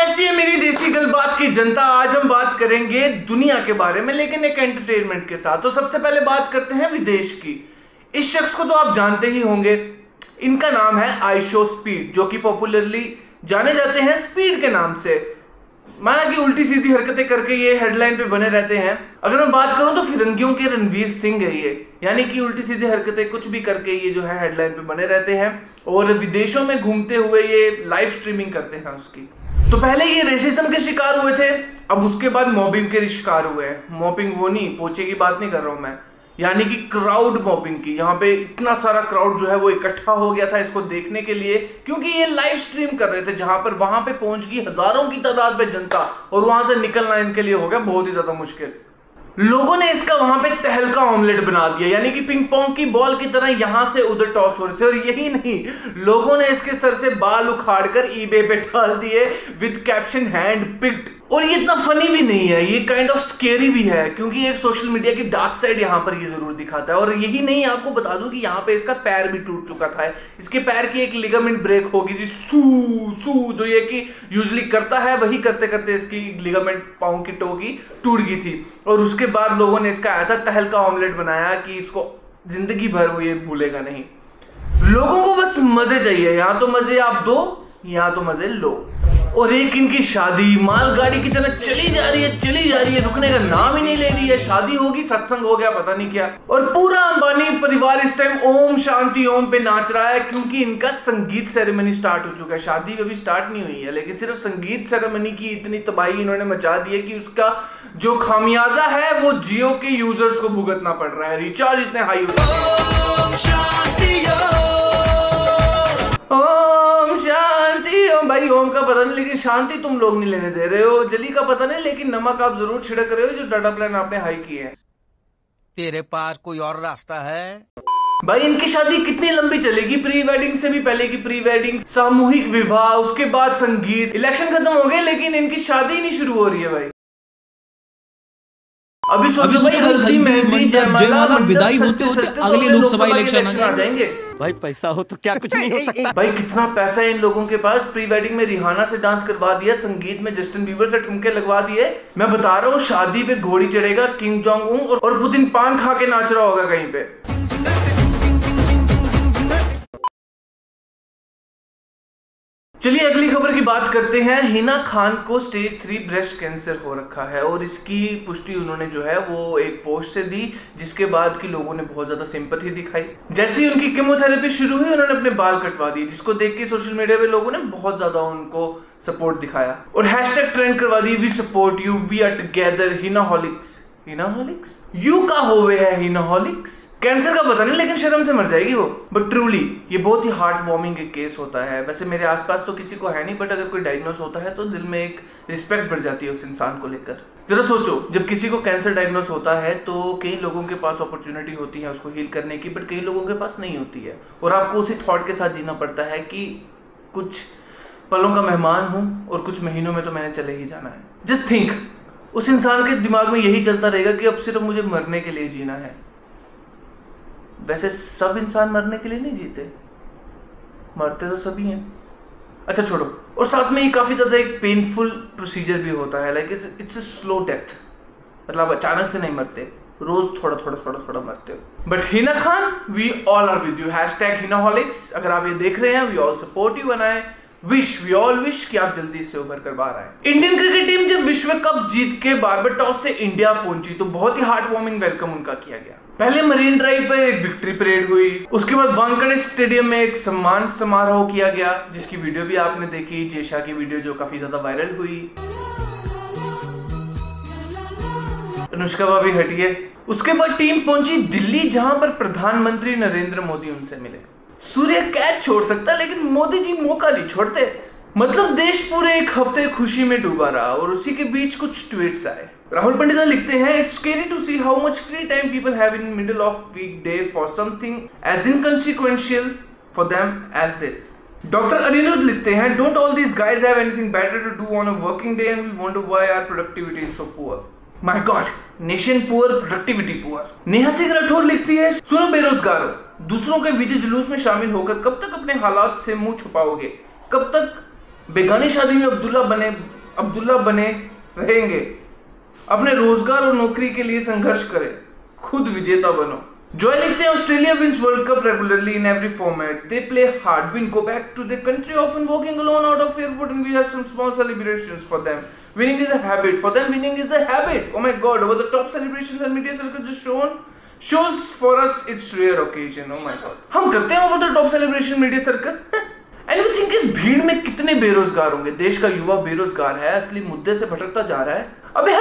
कैसी है मेरी देसी गलबात की जनता। आज हम बात करेंगे दुनिया के बारे में, लेकिन एक एंटरटेनमेंट के साथ। तो सबसे पहले बात करते हैं विदेश की। इस शख्स को तो आप जानते ही होंगे, इनका नाम है आइशो स्पीड, जो कि पॉपुलरली जाने जाते हैं स्पीड के नाम से। माना कि उल्टी सीधी हरकतें करके ये हेडलाइन पे बने रहते हैं। अगर मैं बात करूं तो फिरंगियों के रणवीर सिंह है ये, यानी कि उल्टी सीधी हरकतें कुछ भी करके ये जो है हेडलाइन पे बने रहते हैं और विदेशों में घूमते हुए ये लाइव स्ट्रीमिंग करते हैं उसकी। तो पहले ये रेसिज्म के शिकार हुए थे, अब उसके बाद मॉबिंग के शिकार हुए हैं। मॉबिंग वो नहीं, पोचे की बात नहीं कर रहा हूं मैं, यानी कि क्राउड मॉबिंग की। यहाँ पे इतना सारा क्राउड जो है वो इकट्ठा हो गया था इसको देखने के लिए, क्योंकि ये लाइव स्ट्रीम कर रहे थे जहां पर वहां पे पहुंच गई हजारों की तादाद में जनता और वहां से निकलना इनके लिए हो गया बहुत ही ज्यादा मुश्किल। लोगों ने इसका वहां पे तहलका ऑमलेट बना दिया, यानी कि पिंग पोंग की बॉल की तरह यहां से उधर टॉस हो रहे थे। और यही नहीं, लोगों ने इसके सर से बाल उखाड़कर ईबे पे डाल दिए विद कैप्शन हैंड पिक्ड। और ये इतना फनी भी नहीं है, ये काइंड ऑफ स्केरी भी है, क्योंकि एक सोशल मीडिया की डार्क साइड यहाँ पर ये जरूर दिखाता है। और यही नहीं, आपको बता दूं कि यहाँ पे इसका पैर भी टूट चुका था। इसके पैर की एक लिगामेंट ब्रेक हो गई थी, सू जो ये कि यूजुअली करता है, वही करते करते इसकी लिगामेंट पांव की टो की टूट गई थी। और उसके बाद लोगों ने इसका ऐसा तहलका ऑमलेट बनाया कि इसको जिंदगी भर वो ये भूलेगा नहीं। लोगों को बस मजे चाहिए, यहाँ तो मजे आप दो, यहाँ तो मजे लो। और एक इनकी शादी मालगाड़ी की तरह चली जा रही है, रुकने का नाम ही नहीं ले रही है। शादी होगी, सत्संग हो गया, पता नहीं क्या। और पूरा अंबानी परिवार इस टाइम ओम शांति ओम पे नाच रहा है, क्योंकि इनका संगीत सेरेमनी स्टार्ट हो चुका है। शादी अभी स्टार्ट नहीं हुई है, लेकिन सिर्फ संगीत सेरेमनी की इतनी तबाही इन्होंने मचा दी है कि उसका जो खामियाजा है वो जियो के यूजर्स को भुगतना पड़ रहा है। रिचार्ज इतने हाई हो भाई। ओम का पता नहीं, लेकिन शांति तुम लोग नहीं लेने दे रहे हो। जली का पता नहीं, लेकिन नमक आप जरूर छिड़क रहे हो जो डाटा प्लान आपने हाई किए हैं। तेरे पास कोई और रास्ता है? भाई इनकी शादी कितनी लंबी चलेगी? प्री वेडिंग से भी पहले की प्री वेडिंग, सामूहिक विवाह, उसके बाद संगीत, इलेक्शन खत्म हो गए, लेकिन इनकी शादी नहीं शुरू हो रही है भाई। अभी सोचो भाई, हल्दी मेहंदी जयमाला विदाई होते होते अगले लोकसभा इलेक्शन आ जाएंगे। भाई पैसा हो तो क्या कुछ नहीं हो सकता। भाई कितना पैसा है इन लोगों के पास। प्री वेडिंग में रिहाना से डांस करवा दिया, संगीत में जस्टिन बीबर से ठुमके लगवा दिए। मैं बता रहा हूँ, शादी पे घोड़ी चढ़ेगा किम जोंग उन और पुतिन पान खा के नाच रहा होगा कहीं पे। चलिए अगली खबर की बात करते हैं। हिना खान को स्टेज 3 ब्रेस्ट कैंसर हो रखा है और इसकी पुष्टि उन्होंने जो है वो एक पोस्ट से दी, जिसके बाद की लोगों ने बहुत ज्यादा सिंपैथी दिखाई। जैसे ही उनकी कीमोथेरेपी शुरू हुई, उन्होंने अपने बाल कटवा दिए, जिसको देख के सोशल मीडिया पे लोगों ने बहुत ज्यादा उनको सपोर्ट दिखाया और हैशटैग ट्रेंड करवा दी, we support you, we are together Hinaholics. Hinaholics यू का होवे है हिनाहोलिक्स। कैंसर का पता नहीं, लेकिन शर्म से मर जाएगी वो। बट ट्रूली ये बहुत ही हार्ट वार्मिंग एक केस होता है। वैसे मेरे आसपास तो किसी को है नहीं, बट अगर कोई डायग्नोस होता है तो दिल में एक रिस्पेक्ट बढ़ जाती है उस इंसान को लेकर। जरा सोचो, जब किसी को कैंसर डायग्नोस होता है तो कई लोगों के पास अपॉर्चुनिटी होती है उसको हील करने की, बट कई लोगों के पास नहीं होती है और आपको उसी थॉट के साथ जीना पड़ता है कि कुछ पलों का मेहमान हूं और कुछ महीनों में तो मैंने चले ही जाना है। जस्ट थिंक, उस इंसान के दिमाग में यही चलता रहेगा कि अब सिर्फ मुझे मरने के लिए जीना है। वैसे सब इंसान मरने के लिए नहीं जीते, मरते तो सभी हैं। अच्छा छोड़ो। और साथ में ये काफी ज्यादा एक पेनफुल प्रोसीजर भी होता है, like it's a slow death, मतलब अचानक से नहीं मरते, रोज थोड़ा थोड़ा मरते हो। But Hina Khan, we all are with you, hashtag Hinaholics. अगर आप ये देख रहे हैं, we all support you and I we all wish कि आप जल्दी से उभर कर बाहर आए। इंडियन क्रिकेट टीम जब विश्व कप जीत के बारबाडोस से इंडिया पहुंची तो बहुत ही हार्ट वार्मिंग वेलकम उनका किया गया। पहले मरीन ड्राइव पर एक विक्ट्री परेड हुई, उसके बाद वानखेड़े स्टेडियम में एक सम्मान समारोह किया गया, जिसकी वीडियो भी आपने देखी, जेशा की वीडियो जो काफी ज्यादा वायरल हुई। अनुष्का भाभी हटिए। उसके बाद टीम पहुंची दिल्ली, जहां पर प्रधानमंत्री नरेंद्र मोदी उनसे मिले। सूर्य कैच छोड़ सकता, लेकिन मोदी जी मौका नहीं छोड़ते। मतलब देश पूरे एक हफ्ते खुशी में डूबा रहा और उसी के बीच कुछ ट्वीट्स आए। राहुल पंडिता लिखते हैं, it's scary to see how much free time people have in middle of weekday for something as inconsequential for them as this. Doctor Aniruddh लिखते हैं, don't all these guys have anything better to do on a working day and we wonder why our productivity is so poor. My god, nation poor, productivity poor. Neha Singh Rathore लिखती है, सुनो बेरोजगारों, दूसरों के विजय जुलूस में शामिल होकर कब तक अपने हालात से मुंह छुपाओगे? कब तक बेगानी शादी में अब्दुल्ला बने रहेंगे। अपने रोजगार और नौकरी के लिए संघर्ष करें, खुद विजेता बनो। जॉय लिखते हैं, Australia wins World Cup regularly in every format, they play hard, win, go back to their country, often walking alone out of airport, and we have some small celebrations for them. Winning is a habit for them. Winning is a habit. Oh my God! Over the top celebrations and media circles just shows for us its rare occasion. Oh my God! हम करते हैं over the top celebration media circus. And we think इस भीड़ में कितने बेरोजगार होंगे। देश का युवा बेरोजगार है, असली मुद्दे से भटकता जा रहा है। अबे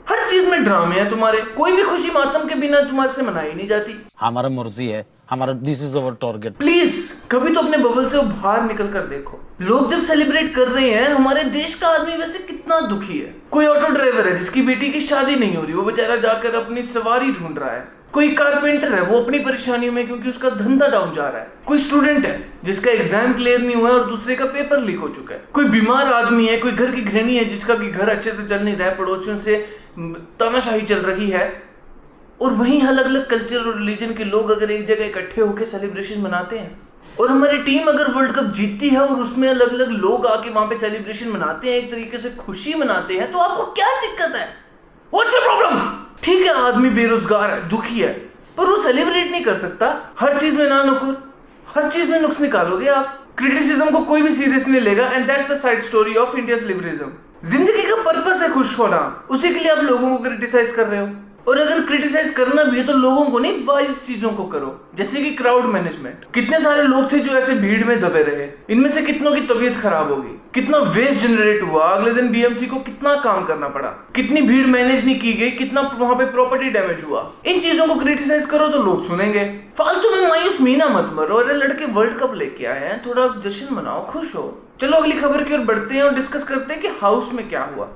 हर चीज में ड्रामे हैं तुम्हारे। कोई भी खुशी मातम के बिना तुम्हारे से मनाई नहीं जाती। हमारा मर्जी है, हमारा this is our target. Please कभी तो अपने बबल से बाहर निकल कर देखो। लोग जब सेलिब्रेट कर रहे हैं, हमारे देश का आदमी वैसे कितना दुखी है। कोई ऑटो ड्राइवर है जिसकी बेटी की शादी नहीं हो रही, वो बेचारा जाकर अपनी सवारी ढूंढ रहा है। कोई कारपेंटर है, वो अपनी परेशानियों में क्योंकि उसका धंधा डाउन जा रहा है। कोई स्टूडेंट है जिसका एग्जाम क्लियर नहीं हुआ और दूसरे का पेपर लीक हो चुका है। कोई बीमार आदमी है, कोई घर की गृहिणी है जिसका कि घर अच्छे से चल नहीं रहा है, पड़ोसियों से तानाशाही चल रही है। और वहीं अलग अलग कल्चर और रिलीजन के लोग अगर एक जगह इकट्ठे होकर सेलिब्रेशन मनाते हैं, और हमारी टीम अगर वर्ल्ड कप जीतती है और उसमें अलग अलग लोग आके वहां पे सेलिब्रेशन मनाते हैं, एक तरीके से खुशी मनाते हैं, तो आपको क्या दिक्कत है? What's the problem? ठीक है, आदमी बेरोजगार है, दुखी है, पर वो सेलिब्रेट नहीं कर सकता। हर चीज में ना नुकुर, हर चीज में नुक्स निकालोगे आप। क्रिटिसिज्म को कोई भी सीरियस नहीं लेगा, and that's the side story of India's liberalism. जिंदगी का पर्पस है खुश होना, उसी के लिए आप लोगों को क्रिटिसाइज कर रहे हो। और अगर क्रिटिसाइज करना भी है तो लोगों को नहीं, वाइज चीजों को करो, जैसे कि क्राउड मैनेजमेंट। कितने सारे लोग थे जो ऐसे भीड़ में दबे रहे, इनमें से कितनों की तबीयत खराब होगी, कितना वेस्ट जनरेट हुआ, अगले दिन बीएमसी को कितना काम करना पड़ा, कितनी भीड़ मैनेज नहीं की गई, कितना वहां पे प्रॉपर्टी डैमेज हुआ। इन चीजों को क्रिटिसाइज करो तो लोग सुनेंगे। फालतू में मायूस मीना मत मरो। अरे लड़के वर्ल्ड कप लेके आए हैं, थोड़ा जश्न मनाओ, खुश हो। चलो अगली खबर की ओर बढ़ते हैं और डिस्कस करते हैं कि हाउस में क्या हुआ।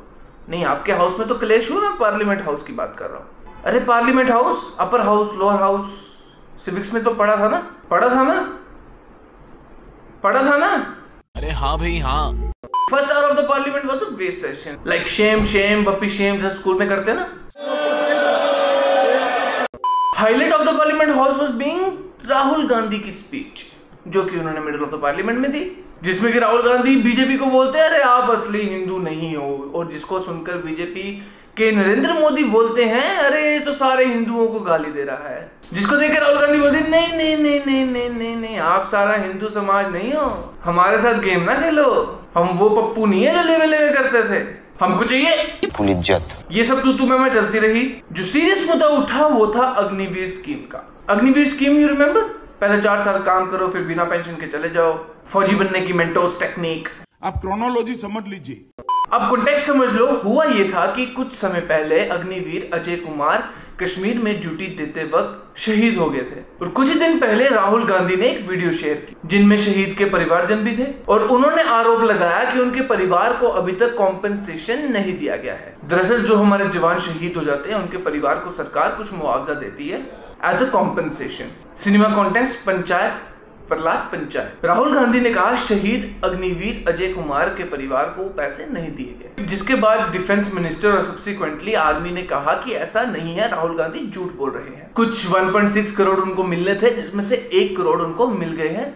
नहीं, आपके हाउस में तो क्लेश हुआ, मैं पार्लियामेंट हाउस की बात कर रहा हूँ। अरे parliament house, upper house, lower house, civics में तो पढ़ा था ना? अरे हाँ भाई हाँ। First hour of the parliament was a waste session, like shame puppy shame, जैसे स्कूल में करते ना। Highlight of the parliament house was being Rahul Gandhi की स्पीच, जो कि उन्होंने मिडिल ऑफ द पार्लियामेंट में दी, जिसमें कि राहुल गांधी बीजेपी को बोलते हैं अरे आप असली हिंदू नहीं हो, और जिसको सुनकर बीजेपी के नरेंद्र मोदी बोलते हैं अरे तो सारे हिंदुओं को गाली दे रहा है। जिसको देखकर राहुल गांधी बोलते नहीं, आप सारा हिंदू समाज नहीं हो, हमारे साथ गेम ना खेलो, हम वो पप्पू नहीं है जो लेवे करते थे, हमको चाहिए फुल इज्जत। ये सब तू मैं चलती रही। जो सीरियस मुद्दा उठा वो था अग्निवीर स्कीम का। Agniveer scheme you remember? पहले 4 साल काम करो, फिर बिना पेंशन के चले जाओ, फौजी बनने की मेंटोस टेक्निक। आप क्रोनोलॉजी समझ लीजिए। अब कॉन्टेक्स्ट समझ लो। हुआ ये था कि कुछ समय पहले अग्निवीर अजय कुमार कश्मीर में ड्यूटी देते वक्त शहीद हो गए थे, और कुछ ही दिन पहले राहुल गांधी ने एक वीडियो शेयर की जिनमें शहीद के परिवारजन भी थे, और उन्होंने आरोप लगाया कि उनके परिवार को अभी तक कॉम्पेंसेशन नहीं दिया गया है। दरअसल जो हमारे जवान शहीद हो जाते हैं उनके परिवार को सरकार कुछ मुआवजा देती है as a compensation. Cinema context Panchayat Prahlad Panchayat. Rahul Gandhi ने कहा शहीद अग्निवीर अजय कुमार के परिवार को पैसे नहीं दिए गए, जिसके बाद डिफेंस मिनिस्टर और सब्सिक्वेंटली आर्मी ने कहा कि ऐसा नहीं है, राहुल गांधी झूठ बोल रहे हैं। कुछ 1.6 करोड़ उनको मिलने थे, जिसमें से 1 करोड़ उनको मिल गए हैं।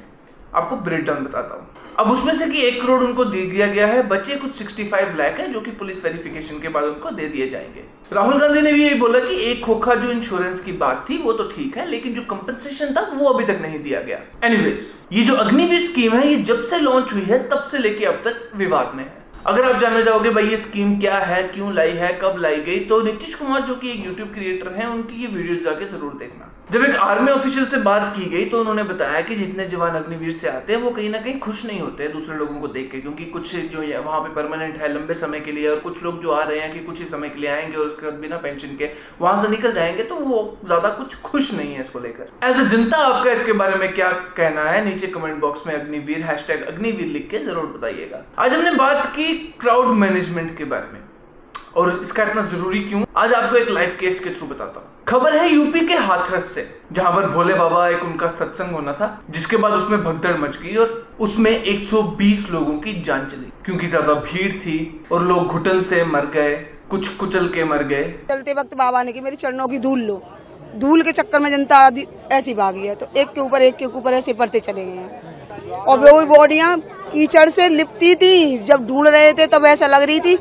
आपको ब्रेकडाउन बताता हूँ। अब उसमें से कि 1 करोड़ उनको दे दिया गया है, बचे कुछ 65 लाख है जो कि पुलिस वेरिफिकेशन के बाद उनको दे दिए जाएंगे। राहुल गांधी ने भी यही बोला कि एक खोखा जो इंश्योरेंस की बात थी वो तो ठीक है, लेकिन जो कंपनसेशन था वो अभी तक नहीं दिया गया। एनीवेज, ये जो अग्निवीर स्कीम है ये जब से लॉन्च हुई है तब से लेके अब तक विवाद में है। अगर आप जानना चाहोगे भाई ये स्कीम क्या है, क्यों लाई है, कब लाई गई, तो नीतीश कुमार जो कि एक यूट्यूब क्रिएटर हैं उनकी ये वीडियोस जाके जरूर देखना। जब एक आर्मी ऑफिशियल से बात की गई तो उन्होंने बताया कि जितने जवान अग्निवीर से आते हैं वो कहीं ना कहीं खुश नहीं होते दूसरे लोगों को देख के, क्योंकि कुछ जो वहां पे परमानेंट है लंबे समय के लिए, और कुछ लोग जो आ रहे हैं कि कुछ ही समय के लिए आएंगे और उसके बाद बिना पेंशन के वहां से निकल जाएंगे, तो वो ज्यादा कुछ खुश नहीं है इसको लेकर। एज अ जनता आपका इसके बारे में क्या कहना है नीचे कमेंट बॉक्स में अग्निवीर #अग्निवीर लिख के जरूर बताइएगा। आज हमने बात की क्राउड मैनेजमेंट के बारे में, और इसका इतना जरूरी क्यों, आज आपको एक लाइव केस के थ्रू बताता हूँ। खबर है यूपी के हाथरस से, जहां पर भोले बाबा एक उनका सत्संग होना था, जिसके बाद उसमें भगदड़ मच गई और उसमें 120 लोगों की जान चली, क्योंकि ज्यादा भीड़ थी और लोग घुटन से मर गए, कुछ कुचल के मर गए। चलते वक्त बाबा ने कि मेरी चरणों की धूल लो, धूल के चक्कर में जनता ऐसी भागी है, तो एक के ऊपर ऐसे पड़ते चले गए हैं, और वो बॉडियां कीचड़ से लिपटी थी। जब ढूंढ रहे थे तब ऐसा लग रही थी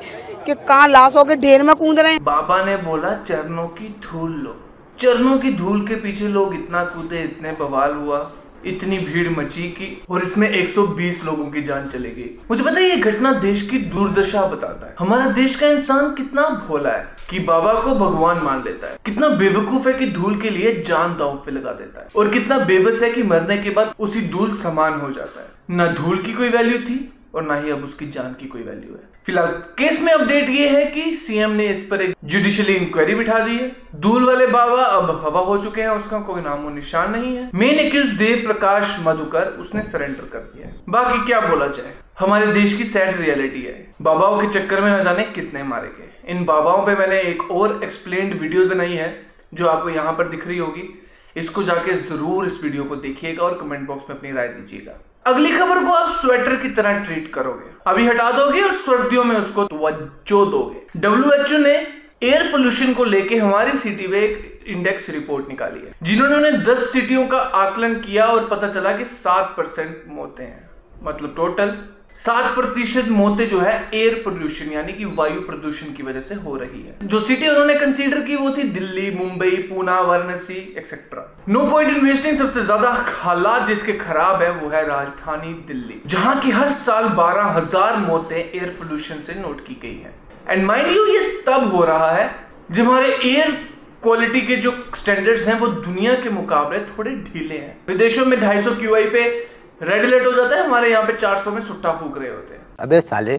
कि कहाँ लाशों के ढेर में कूद रहे हैं। बाबा ने बोला चरणों की धूल लो। चरणों की धूल के पीछे लोग इतना कूदे, इतने बवाल हुआ, इतनी भीड़ मची कि और इसमें 120 लोगों की जान चली गई। मुझे पता है ये घटना देश की दुर्दशा बताता है। हमारा देश का इंसान कितना भोला है कि बाबा को भगवान मान लेता है, कितना बेवकूफ है कि धूल के लिए जान दांव पे लगा देता है, और कितना बेबस है कि मरने के बाद उसी धूल समान हो जाता है। ना धूल की कोई वैल्यू थी और ना ही अब उसकी जान की कोई वैल्यू है। फिलहाल केस में अपडेट ये है कि सीएम ने इस पर एक जुडिशियली इंक्वायरी बिठा दी है। धूल वाले बाबा अब हवा हो चुके हैं, उसका कोई नामो निशान नहीं है। मेन एक्यूज देव प्रकाश मधुकर, उसने सरेंडर कर दिया है। बाकी क्या बोला जाए, हमारे देश की सैड रियलिटी है। बाबाओं के चक्कर में न जाने कितने मारे गए। इन बाबाओं पे मैंने एक और एक्सप्लेन्ड वीडियो बनाई है जो आपको यहाँ पर दिख रही होगी। इसको जाके जरूर इस वीडियो को देखिएगा और कमेंट बॉक्स में अपनी राय दीजिएगा। अगली खबर को आप स्वेटर की तरह ट्रीट करोगे, अभी हटा दोगे और सर्दियों में उसको तवज्जो दोगे। WHO ने एयर पोल्यूशन को लेके हमारी सिटी में एक इंडेक्स रिपोर्ट निकाली है, जिन्होंने 10 सिटियों का आकलन किया और पता चला कि 7% मौतें हैं। मतलब टोटल 7% मौतें जो है एयर पोल्यूशन यानी कि वायु प्रदूषण की वजह से हो रही है। जो सिटी उन्होंने कंसीडर की वो थी Delhi, Mumbai, Poona, Varanasi etcetera. No point investing, सबसे ज्यादा हालात जिसके खराब है वो है राजधानी दिल्ली, जहां की हर साल 12,000 मौतें एयर पोल्यूशन से नोट की गई है। एंड माइंड यू ये तब हो रहा है जब हमारे एयर क्वालिटी के जो स्टैंडर्ड्स हैं वो दुनिया के मुकाबले थोड़े ढीले हैं। विदेशों में 250 QI पे रेड अलर्ट हो जाता है, हमारे यहाँ पे 400 में सुट्टा फूक रहे होते हैं। अबे साले।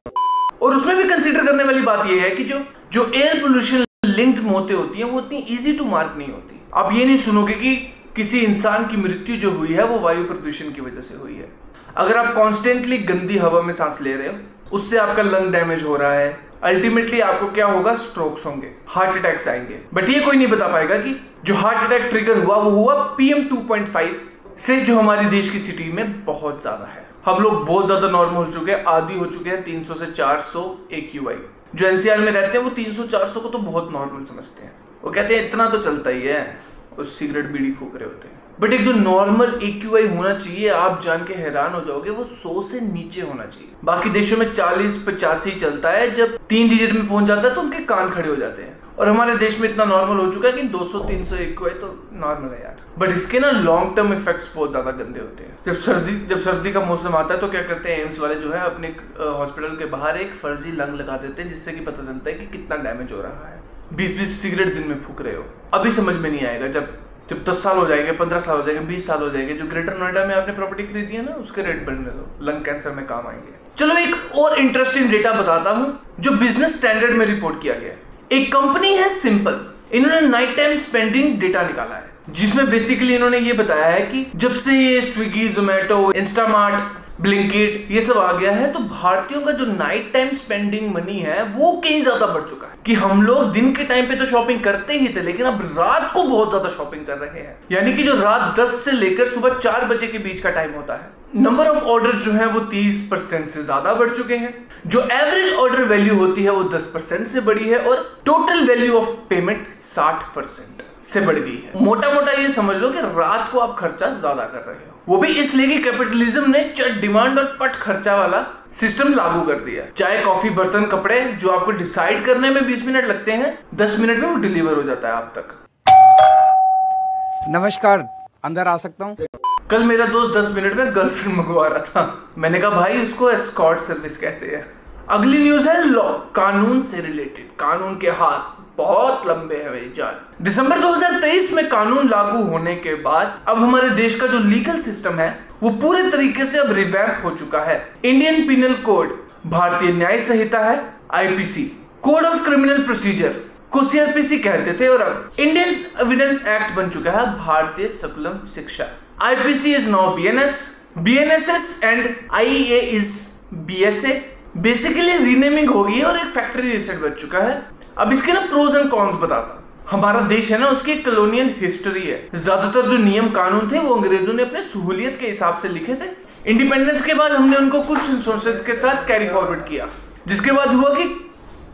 और उसमें भी कंसीडर करने वाली बात यह है कि जो एयर पोल्यूशन लिंक्ड मौतें होती हैं वो इतनी इजी टू मार्क नहीं होती। आप ये नहीं सुनोगे कि किसी इंसान की मृत्यु जो हुई है वो वायु प्रदूषण की वजह से हुई है। अगर आप कॉन्स्टेंटली गंदी हवा में सांस ले रहे हो, उससे आपका लंग डैमेज हो रहा है, अल्टीमेटली आपको क्या होगा, स्ट्रोक्स होंगे, हार्ट अटैक्स आएंगे। बट ये कोई नहीं बता पाएगा कि जो हार्ट अटैक ट्रिगर हुआ वो हुआ PM 2.5 से, जो हमारी देश की सिटी में बहुत ज्यादा है। हम लोग बहुत ज्यादा नॉर्मल हो चुके हैं, आदी हो चुके हैं 300 से 400 AQI। जो NCR में रहते हैं वो 300-400 को तो बहुत नॉर्मल समझते हैं। वो कहते हैं इतना तो चलता ही है, उस सिगरेट बीड़ी फूक रहे होते हैं। बट एक जो नॉर्मल AQI होना चाहिए, आप जान के हैरान हो जाओगे, वो 100 से नीचे होना चाहिए। बाकी देशों में 40-85 चलता है, जब 3 डिजिट में पहुंच जाता है तो उनके कान खड़े हो जाते हैं। और हमारे देश में इतना नॉर्मल हो चुका है कि 200-300 AQI तो नॉर्मल है यार। बट इसके ना लॉन्ग टर्म इफेक्ट्स बहुत ज्यादा गंदे होते हैं। जब सर्दी का मौसम आता है तो क्या करते हैं एम्स वाले जो है अपने हॉस्पिटल के बाहर एक फर्जी लंग लगा देते हैं, जिससे कि पता चलता है कि कितना डैमेज हो रहा है। 20-20 सिगरेट दिन में फूक रहे हो। अभी समझ में नहीं आएगा, जब 10 साल हो जाएंगे, 15 साल हो जाएंगे, 20 साल हो जाएंगे, जो ग्रेटर नोएडा में आपने प्रॉपर्टी खरीदी है ना, उसके रेट बढ़ने दो, लंग कैंसर में काम आएंगे। चलो एक और इंटरेस्टिंग डेटा बताता हूँ जो बिजनेस स्टैंडर्ड में रिपोर्ट किया गया है। एक कंपनी है सिंपल, इन्होंने नाइट टाइम स्पेंडिंग डेटा निकाला है, जिसमें बेसिकली इन्होंने ये बताया है कि जब से ये स्विगी, जोमेटो, इंस्टामार्ट, ब्लिंकिट ये सब आ गया है तो भारतीयों का जो नाइट टाइम स्पेंडिंग मनी है वो कहीं ज्यादा बढ़ चुका है। कि हम लोग दिन के टाइम पे तो शॉपिंग करते ही थे, लेकिन अब रात को बहुत ज्यादा शॉपिंग कर रहे हैं। यानी कि जो रात 10 से लेकर सुबह 4 बजे के बीच का टाइम होता है, नंबर ऑफ ऑर्डर जो है वो 30% से ज्यादा बढ़ चुके हैं। जो एवरेज ऑर्डर वैल्यू होती है वो 10% से बढ़ी है और टोटल वैल्यू ऑफ पेमेंट 60% से बढ़ गई है। मोटा मोटा ये समझ लो कि रात को आप खर्चा ज्यादा कर रहे हो, वो भी इसलिए कि कैपिटलिज्म ने चट डिमांड और पट खर्चा वाला सिस्टम लागू कर दिया। चाय, कॉफी, बर्तन, कपड़े जो आपको डिसाइड करने में 20 मिनट लगते हैं, 10 मिनट में वो डिलीवर हो जाता है आप तक। नमस्कार, अंदर आ सकता हूँ? कल मेरा दोस्त 10 मिनट में गर्लफ्रेंड मंगवा रहा था। मैंने कहा भाई उसको एस्कॉर्ट सर्विस कहते हैं। अगली न्यूज है लॉ, कानून से रिलेटेड। कानून के हाथ बहुत लंबे हैं भाई जान। दिसंबर 2023 में कानून लागू होने के बाद अब हमारे देश का जो लीगल सिस्टम है वो पूरे तरीके से अब रिवैम्प हो चुका है। इंडियन पिनल कोड, भारतीय न्याय संहिता है IPC, code of criminal procedure को CRPC कहते थे, और अब इंडियन एविडेंस एक्ट बन चुका है भारतीय सकलम शिक्षा। IPC is now BNSS and IEA is BSA। Basically renaming होगी और एक फैक्ट्री रिसेट बच चुका है। अब इसके ना प्रोज एंड कॉन्स बताता हूं। हमारा देश है ना, उसकी कॉलोनियल हिस्ट्री है। ज्यादातर जो नियम कानून थे वो अंग्रेजों ने अपने सहूलियत के हिसाब से लिखे थे। इंडिपेंडेंस के बाद हमने उनको कुछ संशोधन के साथ कैरी फॉरवर्ड किया, जिसके बाद हुआ कि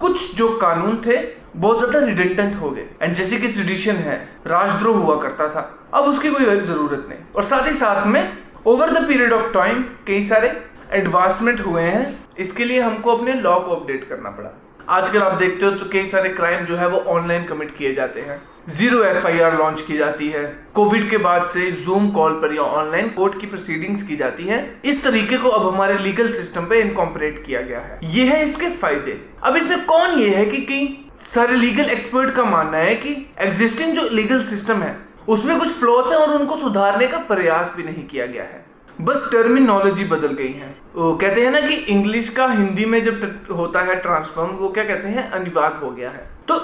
कुछ जो कानून थे बहुत ज्यादा रिडेंडेंट हो गए। एंड जैसे कि सेडिशन है, राजद्रोह हुआ करता था, अब उसकी कोई जरूरत नहीं। और साथ ही साथ में over the period of time कई सारे एडवांसमेंट हुए हैं, इसके लिए हमको अपने लॉ को अपडेट करना पड़ा। आजकल आप देखते हो तो कई सारे क्राइम जो है वो ऑनलाइन कमिट किए जाते हैं। 0 FIR लॉन्च की जाती है। कोविड के बाद से जूम कॉल पर या ऑनलाइन कोर्ट की प्रोसीडिंग्स की जाती है। इस तरीके को अब हमारे लीगल सिस्टम पे इनकॉर्पोरेट किया गया है। ये है इसके फायदे। अब इसमें कौन ये है कि कई सारे लीगल एक्सपर्ट का मानना है कि एग्जिस्टिंग जो लीगल सिस्टम है उसमें कुछ फ्लॉज है और उनको सुधारने का प्रयास भी नहीं किया गया है, बस टर्मिनोलॉजी बदल गई है। वो कहते हैं ना कि इंग्लिश का हिंदी में जब होता है ट्रांसफॉर्म, वो क्या कहते हैं, अनुवाद हो गया है। तो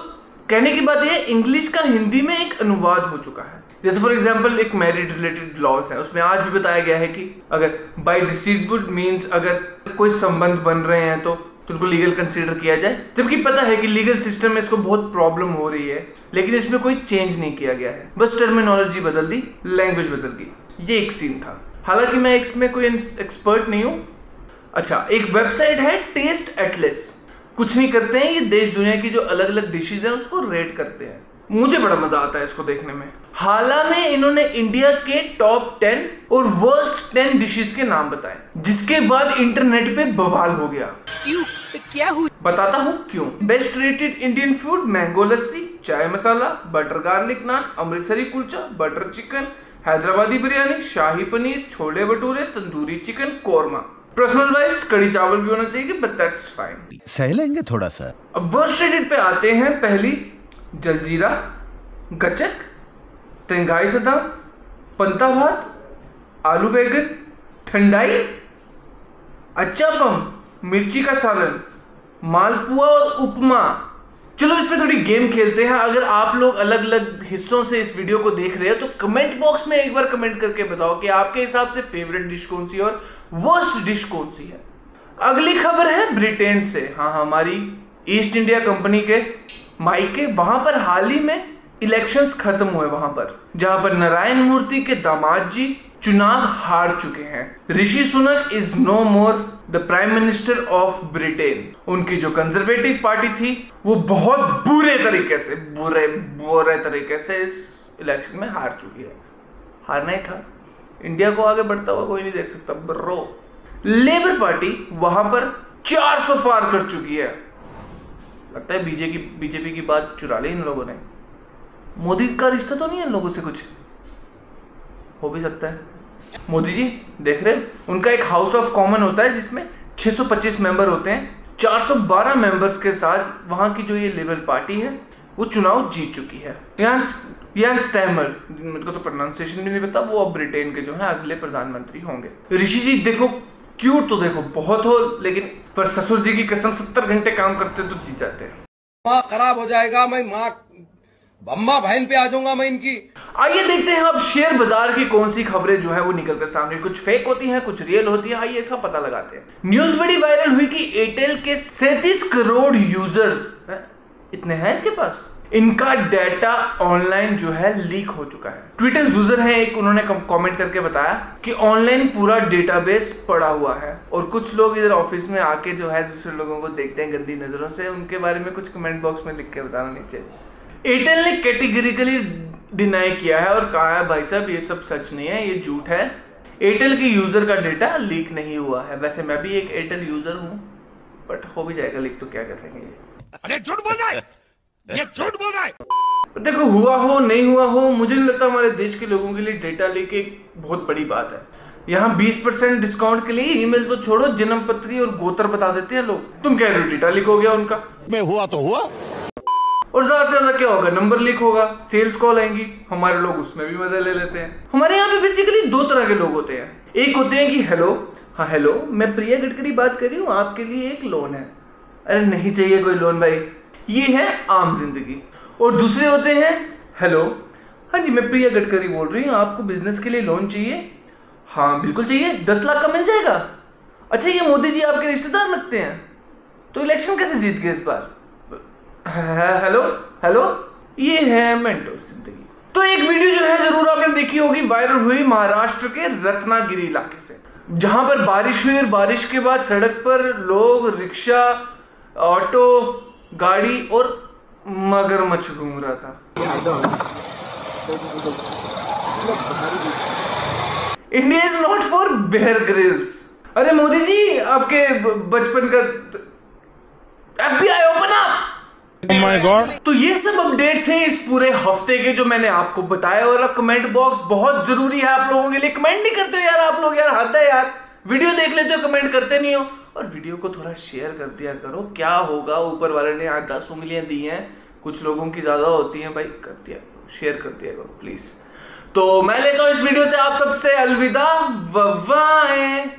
कहने की बात ये, इंग्लिश का हिंदी में एक अनुवाद हो चुका है। जैसे फॉर एग्जांपल एक मैरिज रिलेटेड लॉज है, उसमें आज भी बताया गया है कि अगर बाय डिसीडवुड मींस अगर कोई संबंध बन रहे हैं तो उनको लीगल कंसीडर किया जाए, जबकि पता है कि लीगल सिस्टम में इसको बहुत प्रॉब्लम हो रही है, लेकिन इसमें कोई चेंज नहीं किया गया है, बस टर्मिनोलॉजी बदल दी, लैंग्वेज बदल गई। ये एक सीन था। हालांकि मैं इसमें कोई एक्सपर्ट नहीं हूं। अच्छा, एक वेबसाइट है टेस्ट एटलस, कुछ नहीं करते हैं, ये देश दुनिया की जो अलग अलग डिशेज हैं उसको रेट करते हैं। मुझे बड़ा मजा आता है इसको देखने में। हाल में इन्होंने इंडिया के टॉप 10 और वर्स्ट 10 डिशेज के नाम बताए, जिसके बाद इंटरनेट पे बवाल हो गया। क्यों? क्या हुआ? बताता हूँ क्यों। Best rated Indian food, mango lassi, chai masala, butter garlic naan, Amritsari kulcha, butter chicken, Hyderabadi biryani, shahi paneer, chole bhature, tandoori chicken, korma. Personal wise kadhi चावल भी होना चाहिए, बट दैट्स फाइन, सह लेंगे थोड़ा सा। अब वर्स्ट रेटेड पे आते हैं। पहली जलजीरा, गचक, तेंगाई सदा, पंता भात, आलू बैगन, ठंडाई, अच्चापम, मिर्ची का सालन, मालपुआ और उपमा। चलो इसमें थोड़ी गेम खेलते हैं। अगर आप लोग अलग अलग हिस्सों से इस वीडियो को देख रहे हो तो कमेंट बॉक्स में एक बार कमेंट करके बताओ कि आपके हिसाब से फेवरेट डिश कौन सी है और वर्स्ट डिश कौन सी है। अगली खबर है ब्रिटेन से। हाँ, हमारी ईस्ट इंडिया कंपनी के मायके, वहां पर हाल ही में इलेक्शंस खत्म हुए, वहां पर जहां पर नारायण मूर्ति के दामाद जी चुनाव हार चुके हैं। Rishi Sunak is no more the prime minister of Britain. उनकी जो कंजर्वेटिव पार्टी थी वो बहुत बुरे तरीके से इस इलेक्शन में हार चुकी है। हारना ही था, इंडिया को आगे बढ़ता हुआ कोई नहीं देख सकता ब्रो। लेबर पार्टी वहां पर 400 पार कर चुकी है। लगता है बीजेपी की बात चुरा ली इन लोगों ने। मोदी का रिश्ता तो नहीं है इन लोगों से, कुछ हो भी सकता है। मोदी जी देख रहे, उनका एक हाउस ऑफ कॉमन होता है जिसमें 625 मेंबर होते हैं। 412 मेंबर्स के साथ वहां की जो ये लेबर पार्टी है वो चुनाव जीत चुकी है। यान स्टैमर, मेरे को तो प्रोनाउंसिएशन भी नहीं पता, वो अब ब्रिटेन के जो है अगले प्रधानमंत्री होंगे। ऋषि जी देखो, क्यूट तो देखो बहुत हो, लेकिन पर ससुर जी की कसम 70 घंटे काम करते तो जीत जाते हैं। माँ खराब हो जाएगा, मैं माँ अम्मा बहन पे आ जाऊंगा मैं इनकी। आइए देखते हैं अब शेयर बाजार की कौन सी खबरें जो है वो निकल कर सामने, कुछ फेक होती हैं, कुछ रियल होती है। आइए इसका पता लगाते हैं। न्यूज बड़ी वायरल हुई कि एयरटेल के 37 करोड़ यूजर्स इतने हैं इनके पास, इनका डाटा ऑनलाइन जो है लीक हो चुका है। ट्विटर यूजर है एक, उन्होंने कमेंट करके बताया कि ऑनलाइन पूरा डेटाबेस पड़ा हुआ है, और कुछ लोग इधर ऑफिस में आके जो है दूसरे लोगों को देखते हैं गंदी नजरों से। उनके बारे में कुछ कमेंट बॉक्स में लिख के बताना नीचे। एयरटेल ने कैटेगरिकली डिनाई किया है और कहा है भाई साहब ये सब सच नहीं है, ये झूठ है, एयरटेल के यूजर का डेटा लीक नहीं हुआ है। वैसे मैं भी एक एयरटेल यूजर हूं, बट हो भी जाएगा लीक तो क्या कर लेंगे। अरे झूठ बोल रहा है, ये झूठ बोल रहा है। देखो हुआ हो नहीं हुआ हो, मुझे नहीं लगता हमारे देश के लोगों के लिए डेटा लीक एक बहुत बड़ी बात है। यहाँ 20% डिस्काउंट के लिए ईमेल तो छोड़ो, जन्म पत्री और गोत्र बता देते हैं लोग। तुम कह रहे हो डेटा लीक हो गया उनका, मैं हुआ तो हुआ, और ज्यादा से ज्यादा क्या होगा, नंबर लीक होगा, सेल्स कॉल आएंगी, हमारे लोग उसमें भी मजा ले लेते हैं। हमारे यहाँ पे बेसिकली 2 तरह के लोग होते हैं। एक होते हैं कि हेलो, हाँ हेलो, मैं प्रिया गडकरी बात कर रही हूँ, आपके लिए एक लोन है। अरे नहीं चाहिए कोई लोन भाई, ये है आम जिंदगी। और दूसरे होते हैं हेलो, हाँ जी मैं प्रिया गडकरी बोल रही हूँ, आपको बिजनेस के लिए लोन चाहिए? हाँ बिल्कुल चाहिए, 10 लाख का मिल जाएगा। अच्छा ये मोदी जी आपके रिश्तेदार लगते हैं, तो इलेक्शन कैसे जीत गए इस बार? हेलो हेलो, ये है मेंटोस जिंदगी। तो एक वीडियो जो है जरूर आपने देखी होगी, वायरल हुई महाराष्ट्र के रत्नागिरी इलाके से, जहां पर बारिश हुई और बारिश के बाद सड़क पर लोग, रिक्शा, ऑटो, गाड़ी और मगरमच्छ घूम रहा था। India is not for Bear Grylls. अरे मोदी जी, आपके बचपन का FBI open up. Oh my God! तो ये सब अपडेट थे इस पूरे हफ्ते के जो मैंने आपको बताया। और अब कमेंट बॉक्स बहुत जरूरी है आप लोगों के लिए। कमेंट नहीं करते हो यार आप लोग, यार हद है यार। वीडियो देख लेते हो, कमेंट करते नहीं हो। और वीडियो को थोड़ा शेयर कर दिया करो। क्या होगा, ऊपर वाले ने 8-10 उंगलियां दी हैं, कुछ लोगों की ज्यादा होती हैं भाई। कर दिया करो, शेयर कर दिया करो प्लीज। तो मैं लेता हूं इस वीडियो से आप सबसे अलविदा। बाय।